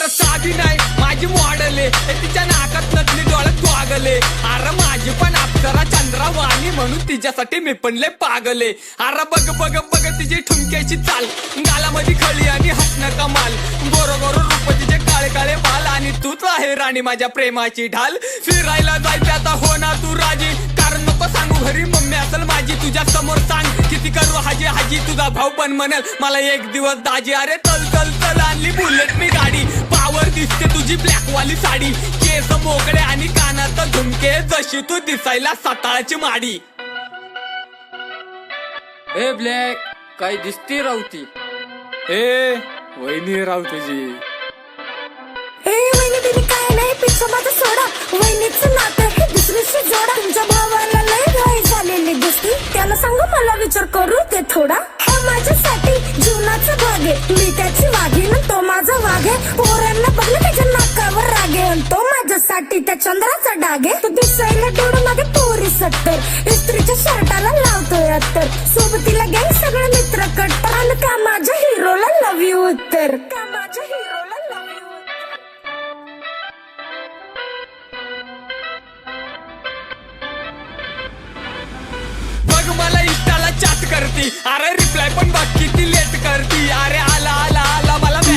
अरे साधी नाही माझी मॉडेल आहे, तिच्या नाकात नकली डोळ्यात गोगले. अरे माझी पण अप्सरा चंद्रवाणी म्हणून तिच्यासाठी मी पण लय पागले. अरे बघ बघ बघ तिची ठुमक्याची चाल, गालामध्ये खळी आणि हसणं कमाल. गोरो गोरो रूप तिचे काळे काळे बाल आणि तूच आहे राणी माझ्या प्रेमाची ढाल. फिरायला जायचं आता हो ना तू राजी, कारण नको सांगू घरी मम्मी असेल माझी. तुझ्या समोर सांग किती करू हाजी हाजी, तुझा भाऊ पण म्हणेल मला एक दिवस दाजी. अरे चल चल चल आणली बुलेट मी गाडी, पावर दिसते तुझी ब्लॅक वाली साडी. केस मोकळे आणि कानात झुमके, जशी तू दिसायला सताळाची माडी. ए ब्लॅक, काय दिसते रावती? ए वहिनी राव तुझी. वहिनी बिनी काय नाही, पिक्चर माझा सोडा. वहिनीचं नातं हे दुसरीशी जोडा. तुमच्या भावाला लय घाई झालेली दिसती, त्याला सांगू मला विचार करू दे थोडा. हा माझ्यासाठी जीवनाचा भाग आहे, मी त्याची वाघीन तो माझा वाघ आहे. पोरांना बघलं त्याच्या नाकावर राग आहे, तो माझ्यासाठी त्या चंद्राचा डाग आहे. तू दिसायला डोळं मागे पोरी 70, इस्त्रीच्या शर्टाला लावतोय अत्तर. सोबतीला गँग सगळे मित्र कट्टर, आणि का माझ्या हिरोला लव यू उत्तर. का माझ्या हिरोला लव यू. बघ मला इंस्टाला चॅट करती, अरे रिप्लाय पण बघ किती लेट करती. अरे आला आला